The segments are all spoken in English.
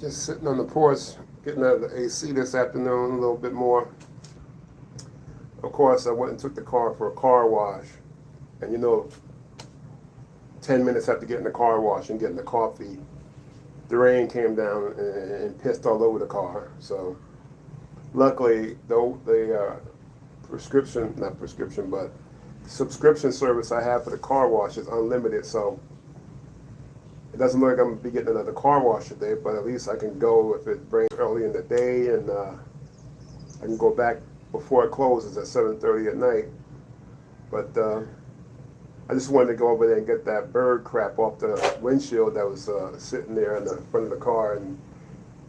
Just sitting on the porch, getting out of the AC this afternoon a little bit more. Of course, I went and took the car for a car wash. And 10 minutes after getting the car wash and getting the coffee, the rain came down and pissed all over the car. So luckily, though, the subscription service I have for the car wash is unlimited. So it doesn't look like I'm going to be getting another car wash today, but at least I can go if it rains early in the day, and I can go back before it closes at 7:30 at night. But I just wanted to go over there and get that bird crap off the windshield that was sitting there in the front of the car and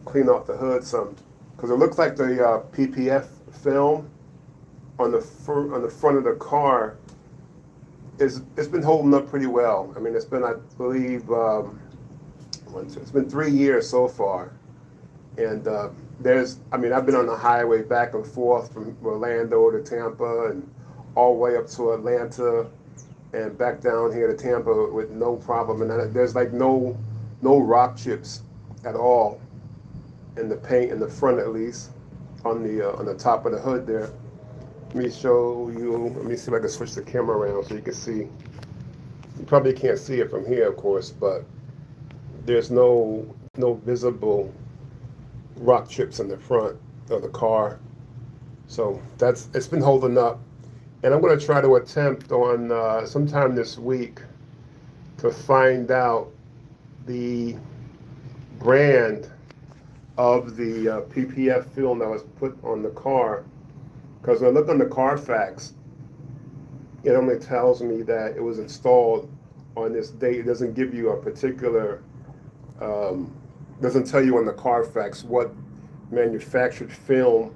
clean off the hood some, because it looks like the PPF film on the front of the car it's been holding up pretty well. I mean, it's been, I believe, it's been 3 years so far, and I've been on the highway back and forth from Orlando to Tampa and all the way up to Atlanta and back down here to Tampa with no problem. And there's like no rock chips at all in the paint, in the front at least, on the top of the hood there. Let me show you. Let me see if I can switch the camera around so you can see. You probably can't see it from here, of course, but there's no visible rock chips in the front of the car. So it's been holding up. And I'm going to try to attempt on sometime this week to find out the brand of the PPF film that was put on the car. Because when I look on the Carfax, it only tells me that it was installed on this date. It doesn't give you a particular, doesn't tell you on the Carfax what manufactured film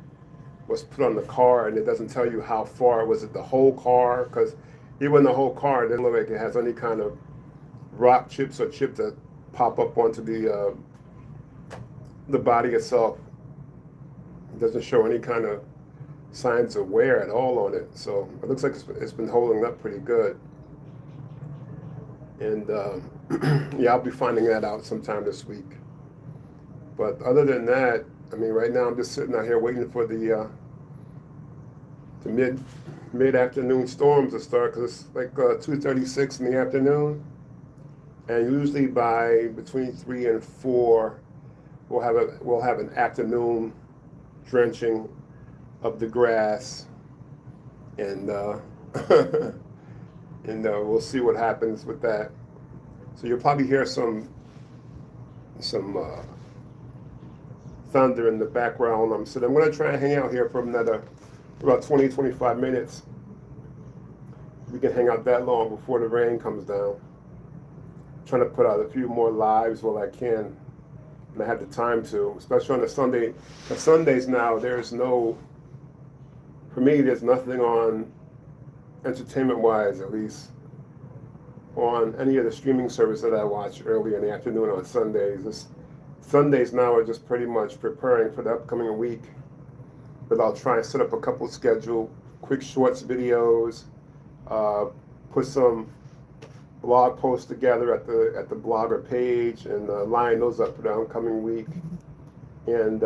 was put on the car, and it doesn't tell you how far. Was it the whole car? Because even the whole car, it doesn't look like it has any kind of rock chips or chips that pop up onto the body itself. It doesn't show any kind of signs of wear at all on it. So it looks like it's been holding up pretty good. And yeah, I'll be finding that out sometime this week. But other than that, I mean, right now I'm just sitting out here waiting for the mid-afternoon storms to start, because it's like 2:36 in the afternoon, and usually by between 3 and 4 we'll have an afternoon drenching of the grass, and we'll see what happens with that. So you'll probably hear some thunder in the background. I'm going to try and hang out here for about 20-25 minutes. We can hang out that long before the rain comes down. I'm trying to put out a few more lives while I can, and I have the time to, especially on a Sunday. The Sundays now, there's nothing on, entertainment-wise at least, on any of the streaming service that I watch early in the afternoon on Sundays. Sundays now are just pretty much preparing for the upcoming week, but I'll try and set up a couple scheduled quick shorts videos, put some blog posts together at the blogger page, and line those up for the upcoming week. And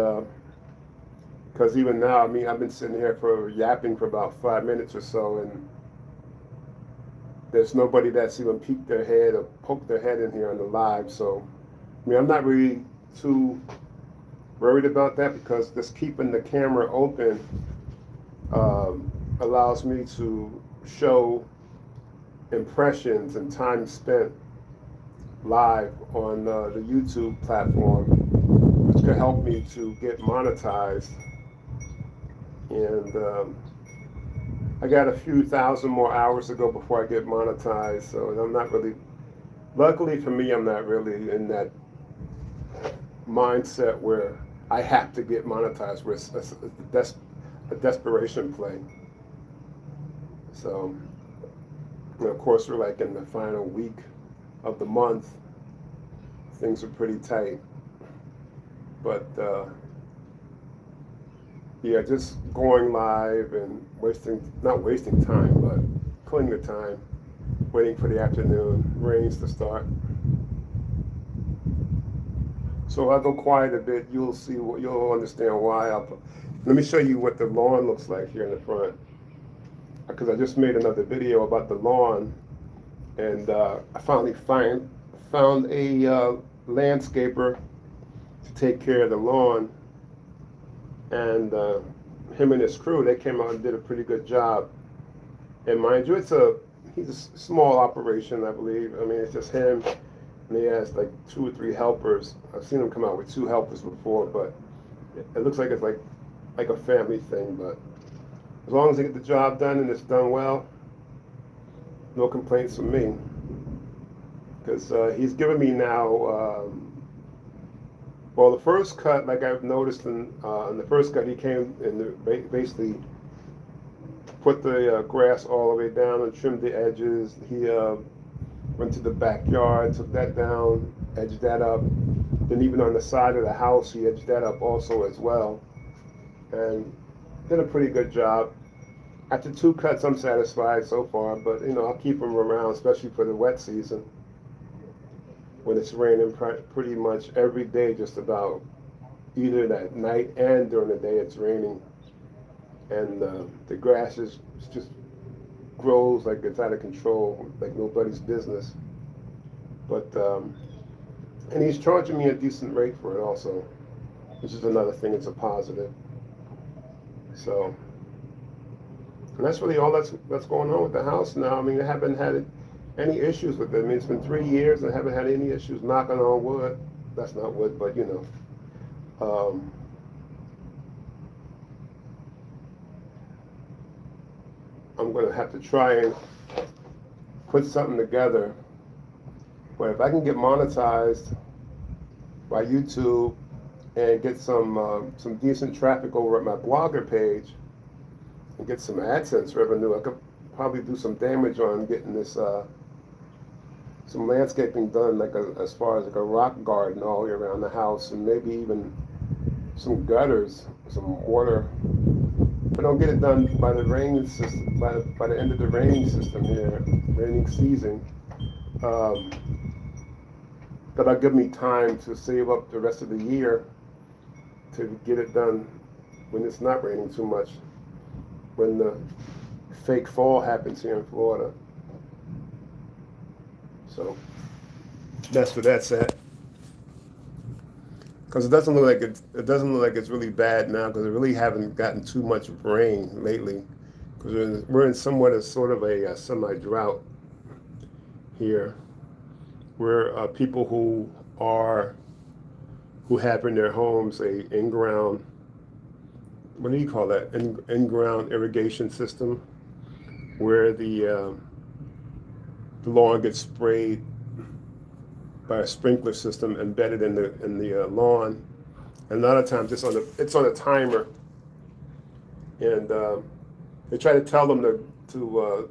because even now, I mean, I've been sitting here yapping for about 5 minutes or so, and there's nobody that's even peeked their head or poked their head in here on the live. So, I mean, I'm not really too worried about that, because just keeping the camera open allows me to show impressions and time spent live on the YouTube platform, which could help me to get monetized. And I got a few thousand more hours to go before I get monetized, so I'm not really, luckily for me, I'm not really in that mindset where I have to get monetized, where it's a desperation play. So, and of course, we're like in the final week of the month. Things are pretty tight. But yeah, just going live and not wasting time, but killing the time, waiting for the afternoon rains to start. So if I go quiet a bit, you'll see you'll understand why. Let me show you what the lawn looks like here in the front, because I just made another video about the lawn, and I finally found a landscaper to take care of the lawn, and him and his crew, they came out and did a pretty good job. And mind you, he's a small operation, I believe. I mean, it's just him, and he has like 2 or 3 helpers. I've seen him come out with 2 helpers before, but it looks like it's like a family thing. But as long as they get the job done and it's done well, no complaints from me. Because he's given me now, well, the first cut, like I've noticed in the first cut, he came and basically put the grass all the way down and trimmed the edges. He went to the backyard, took that down, edged that up. Then even on the side of the house, he edged that up also as well. And did a pretty good job. After 2 cuts, I'm satisfied so far, but I'll keep him around, especially for the wet season, when it's raining pretty much every day, just about. Either at night and during the day it's raining. And the grass just grows like it's out of control, like nobody's business. But, and he's charging me a decent rate for it also, which is another thing, it's a positive. So, and that's really all that's going on with the house now. I mean, I haven't had any issues with it. I mean, it's been 3 years and I haven't had any issues, knocking on wood. That's not wood, but I'm going to have to try and put something together where if I can get monetized by YouTube and get some decent traffic over at my blogger page and get some AdSense revenue, I could probably do some damage on getting this some landscaping done, like as far as like a rock garden all the way around the house, and maybe even some gutters, some water. If I don't get it done by the rain system, by the end of the rain system here, raining season, that'll give me time to save up the rest of the year to get it done when it's not raining too much, when the fake fall happens here in Florida. So that's where that's at. Because it doesn't look like it's really bad now, because we really haven't gotten too much rain lately. Because we're in somewhat of sort of a semi-drought here, where people who have in their homes a in-ground, what do you call that? In-ground irrigation system, where the lawn gets sprayed by a sprinkler system embedded in the lawn, and a lot of times it's on a timer, and they try to tell them to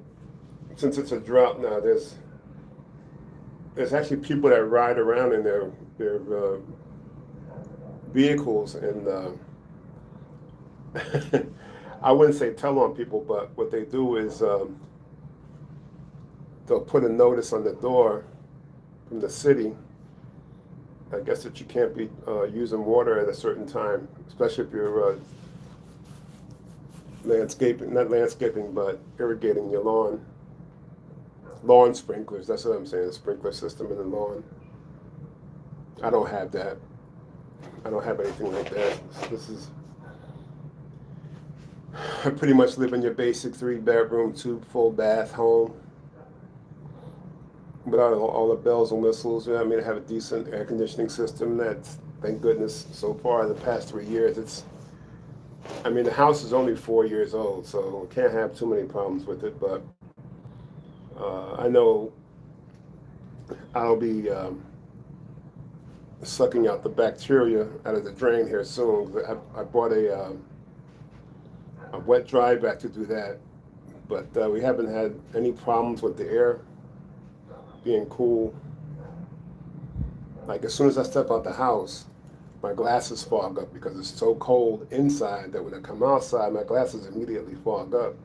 since it's a drought now, there's actually people that ride around in their vehicles, and I wouldn't say tell on people, but what they do is they'll put a notice on the door from the city, I guess, that you can't be using water at a certain time, especially if you're not landscaping, but irrigating your lawn. Lawn sprinklers, that's what I'm saying, a sprinkler system in the lawn. I don't have that. I don't have anything like that. I pretty much live in your basic 3-bedroom, 2 full bath home, without all the bells and whistles. I mean, I have a decent air conditioning system that, thank goodness, so far in the past 3 years, the house is only 4 years old, so I can't have too many problems with it, but I know I'll be sucking out the bacteria out of the drain here soon. I bought a wet dry vac to do that, but we haven't had any problems with the air being cool. Like, as soon as I step out the house, my glasses fog up because it's so cold inside that when I come outside, my glasses immediately fog up.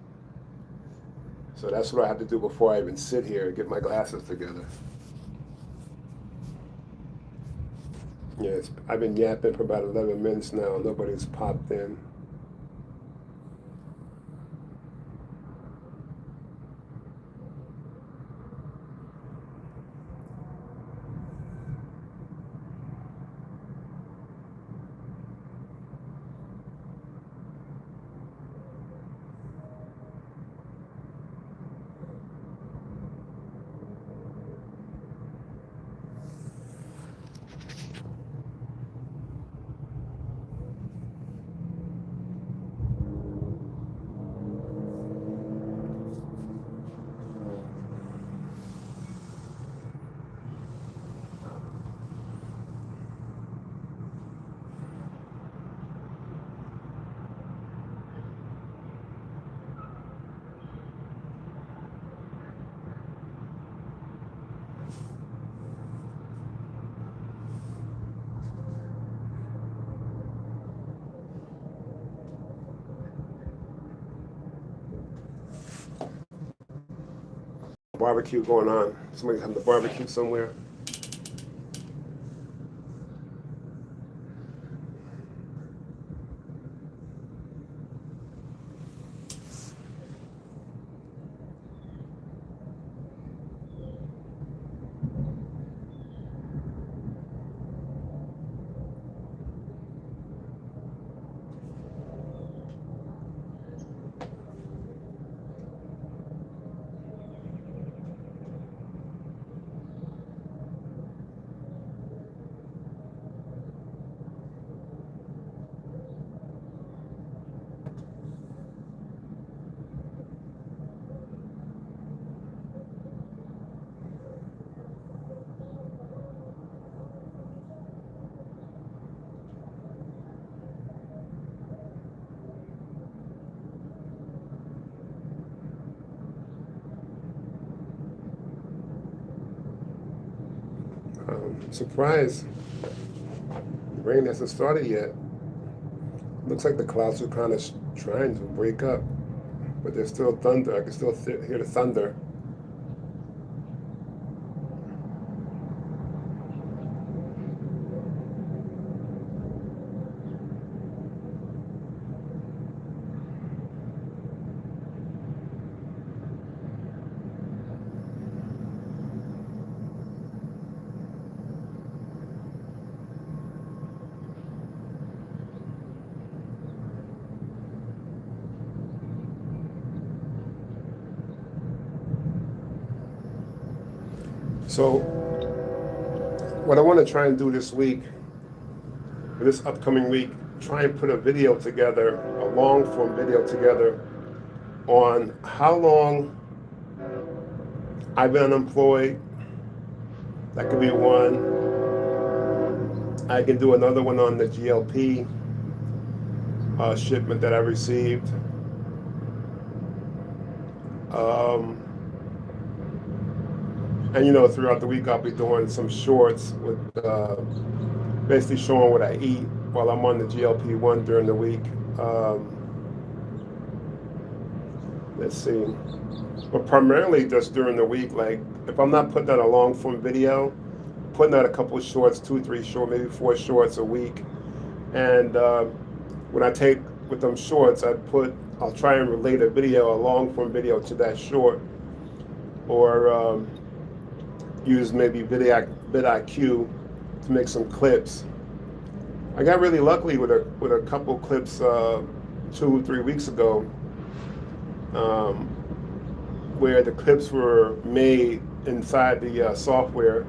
So that's what I have to do before I even sit here and get my glasses together. Yeah, I've been yapping for about 11 minutes now. Nobody's popped in. Barbecue going on. Somebody's having the barbecue somewhere. Surprised. The rain hasn't started yet. Looks like the clouds are kind of trying to break up, but there's still thunder. I can still hear the thunder. So what I want to try and do this week, this upcoming week, try and put a video together, a long form video together on how long I've been unemployed. That could be one. I can do another one on the GLP shipment that I received. And throughout the week I'll be doing some shorts with basically showing what I eat while I'm on the GLP-1 during the week. Let's see. But primarily just during the week, like if I'm not putting out a long form video, putting out a couple of shorts, 2, 3 short, maybe 4 shorts a week. And when I take with them shorts, I'll try and relate a video, a long form video to that short, or use maybe vidIQ to make some clips. I got really lucky with a couple clips 2, 3 weeks ago, where the clips were made inside the software,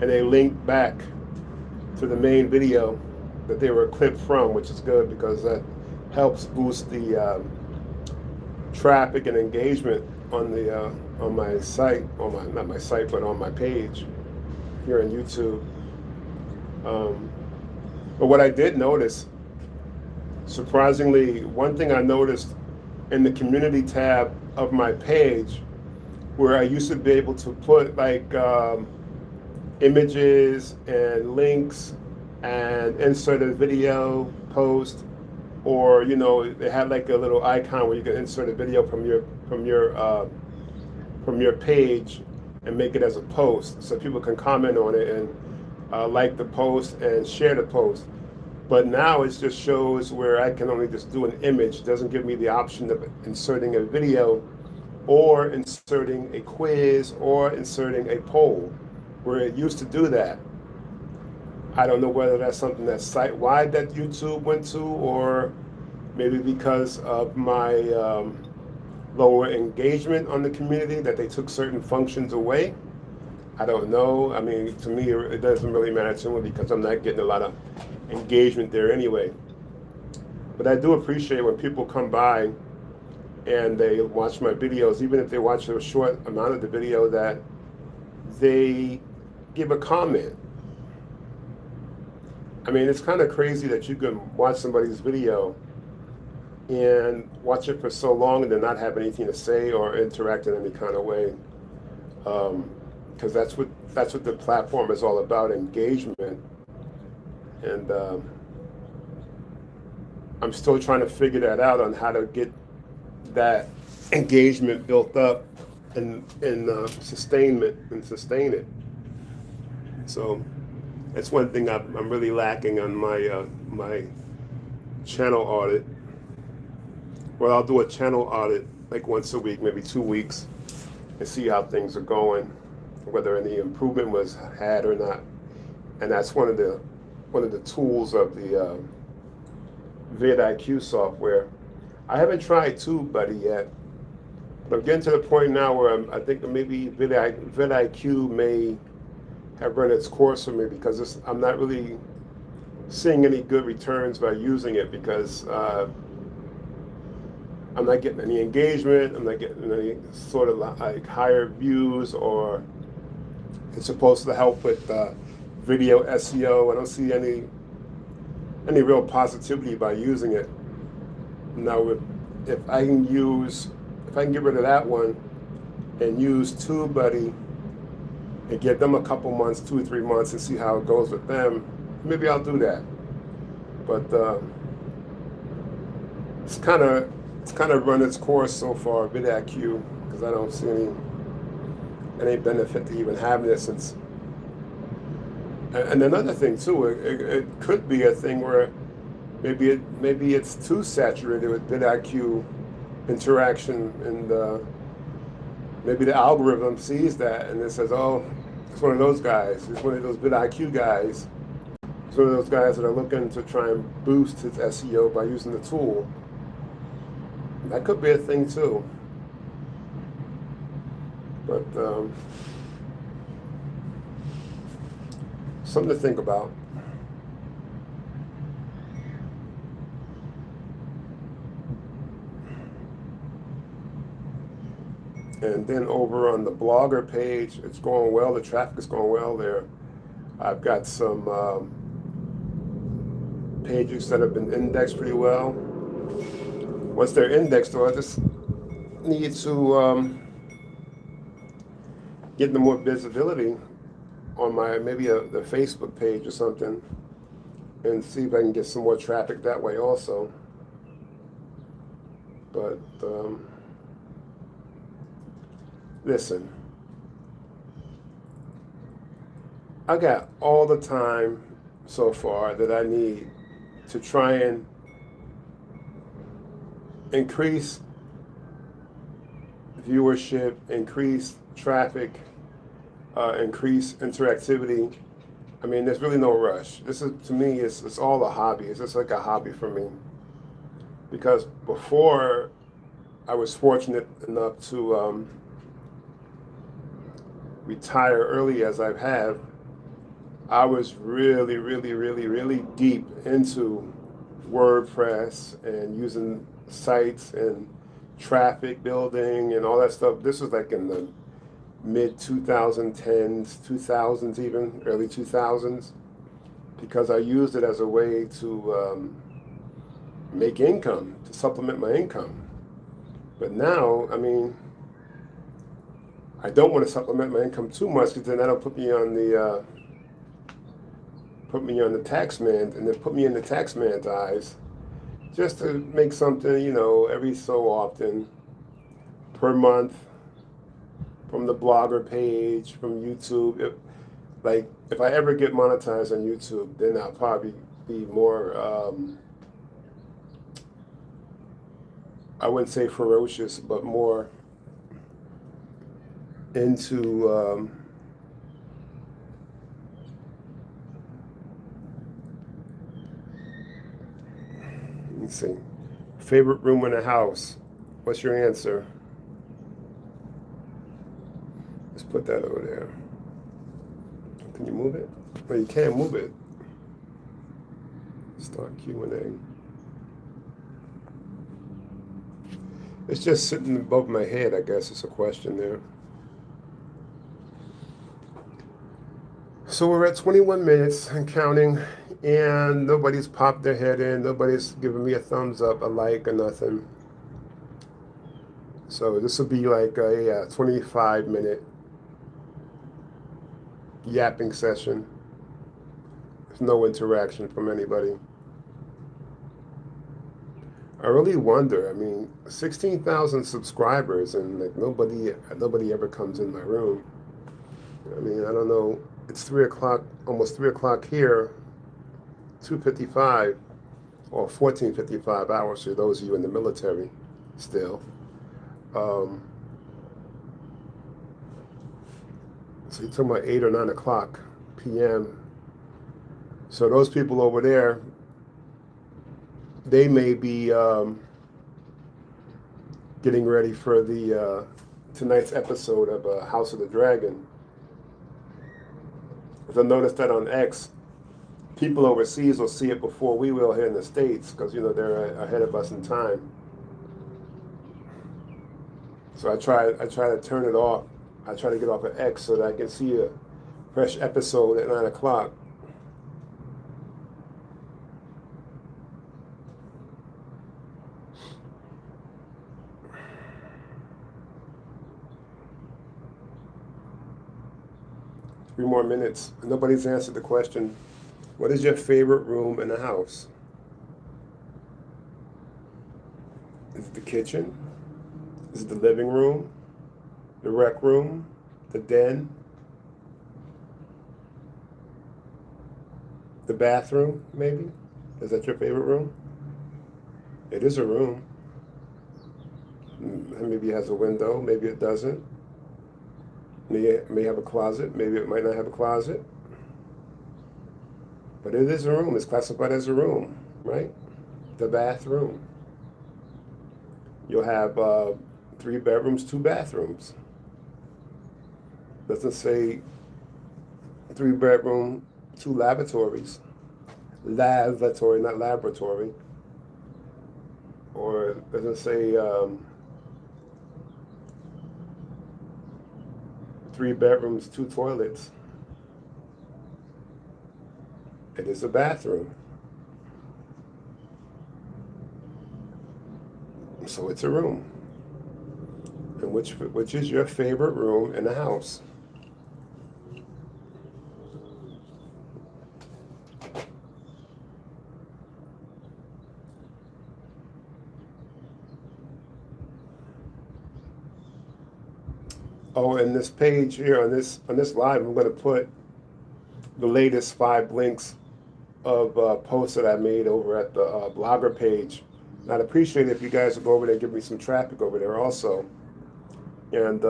and they linked back to the main video that they were clipped from, which is good because that helps boost the traffic and engagement on my site, not my site, but on my page here on YouTube. But what I did notice, surprisingly, one thing I noticed in the community tab of my page, where I used to be able to put like images and links and insert a video post, or they had like a little icon where you can insert a video from your page and make it as a post, so people can comment on it and like the post and share the post. But now it just shows where I can only just do an image. It doesn't give me the option of inserting a video or inserting a quiz or inserting a poll, where it used to do that. I don't know whether that's something that's site-wide that YouTube went to, or maybe because of my lower engagement on the community that they took certain functions away. I don't know. I mean, to me, it doesn't really matter to me because I'm not getting a lot of engagement there anyway. But I do appreciate when people come by and they watch my videos, even if they watch a short amount of the video, that they give a comment. I mean, it's kind of crazy that you can watch somebody's video and watch it for so long and then not have anything to say or interact in any kind of way. Because that's what the platform is all about, engagement. And I'm still trying to figure that out on how to get that engagement built up and sustain it. So that's one thing I'm really lacking on my my channel audit. Well, I'll do a channel audit like once a week, maybe 2 weeks, and see how things are going, whether any improvement was had or not. And that's one of the tools of the vidIQ software. I haven't tried TubeBuddy yet, but I'm getting to the point now where I think maybe vidIQ may have run its course for me, because I'm not really seeing any good returns by using it, because I'm not getting any engagement. I'm not getting any sort of like higher views, or it's supposed to help with video SEO. I don't see any real positivity by using it. Now, if I can get rid of that one and use TubeBuddy and give them a couple months, 2 or 3 months, and see how it goes with them, maybe I'll do that. But it's kind of run its course so far, vidIQ, because I don't see any benefit to even having it. Since, and another thing too, it could be a thing where maybe it's too saturated with vidIQ interaction, and maybe the algorithm sees that and it says, oh, it's one of those guys. It's one of those vidIQ guys. It's one of those guys that are looking to try and boost his SEO by using the tool. That could be a thing too. But something to think about. And then over on the blogger page, it's going well. The traffic is going well there. I've got some pages that have been indexed pretty well. Once they're indexed, though, I just need to get them more visibility on my maybe the Facebook page or something, and see if I can get some more traffic that way also. But listen, I got all the time so far that I need to try and increase viewership, increase traffic, increase interactivity. I mean, there's really no rush. This is, to me, it's all a hobby. It's just like a hobby for me. Because before I was fortunate enough to retire early as I have, I was really, really, really, really deep into WordPress and using sites and traffic building and all that stuff. This was like in the mid 2010s, 2000s, even early 2000s, because I used it as a way to make income, to supplement my income. But now, I mean, I don't want to supplement my income too much, because then that'll put me on the tax man, and then put me in the tax man's eyes. Just to make something, you know, every so often, per month, from the blogger page, from YouTube. like if I ever get monetized on YouTube, then I'll probably be more, I wouldn't say ferocious, but more into, let me see, favorite room in the house. What's your answer? Let's put that over there. Can you move it? No, you can't move it. Start Q&A. It's just sitting above my head, I guess. It's a question there. So we're at 21 minutes and counting, and nobody's popped their head in. Nobody's giving me a thumbs up, a like, or nothing. So this will be like a 25-minute yapping session. There's no interaction from anybody. I really wonder. I mean, 16,000 subscribers, and like nobody ever comes in my room. I mean, I don't know. It's 3 o'clock, almost 3 o'clock here. 2:55 or 14:55 hours for those of you in the military still. So you're talking about 8 or 9 o'clock p.m. So those people over there, they may be getting ready for the tonight's episode of House of the Dragon. Because I noticed that on X, people overseas will see it before we will here in the States, because you know they're ahead of us in time. So I try to turn it off. I try to get off of X so that I can see a fresh episode at 9 o'clock. Three more minutes. Nobody's answered the question. What is your favorite room in the house? Is it the kitchen? Is it the living room? The rec room? The den? The bathroom, maybe? Is that your favorite room? It is a room. Maybe it has a window, maybe it doesn't. It may have a closet, maybe it might not have a closet. But it is a room, it's classified as a room, right? The bathroom. You'll have 3 bedrooms, 2 bathrooms. Doesn't say 3 bedroom, 2 lavatories. Lavatory, not laboratory. Or it doesn't say 3 bedrooms, 2 toilets. It is a bathroom. So it's a room. And which is your favorite room in the house? Oh, and this page here on this live, I'm going to put the latest 5 links of posts that I made over at the blogger page. And I'd appreciate it if you guys would go over there and give me some traffic over there also. And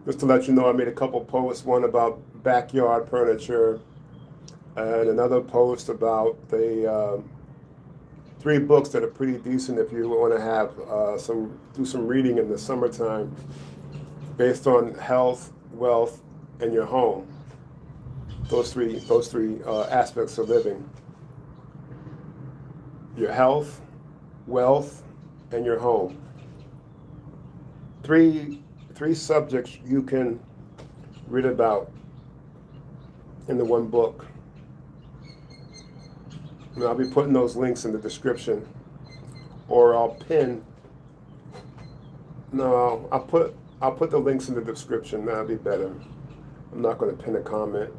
just to let you know, I made a couple posts, one about backyard furniture, and another post about the 3 books that are pretty decent if you want to have do some reading in the summertime, based on health, wealth, and your home. Those three aspects of living: your health, wealth, and your home. Three subjects you can read about in the one book. And I'll be putting those links in the description, or I'll pin. No, I'll put the links in the description. That'll be better. I'm not going to pin a comment.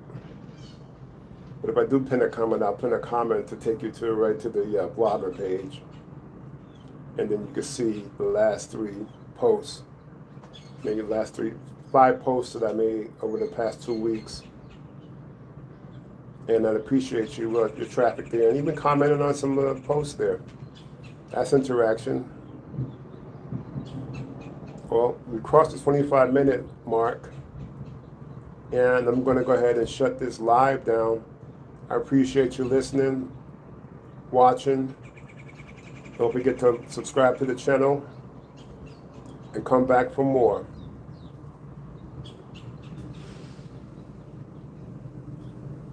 But if I do pin a comment, I'll pin a comment to take you to right to the blogger page. And then you can see the last 3 posts. Maybe the last 5 posts that I made over the past 2 weeks. And I appreciate you, your traffic there, and even commenting on some posts there. That's interaction. Well, we crossed the 25-minute mark, and I'm going to go ahead and shut this live down. I appreciate you listening, watching. Don't forget to subscribe to the channel and come back for more.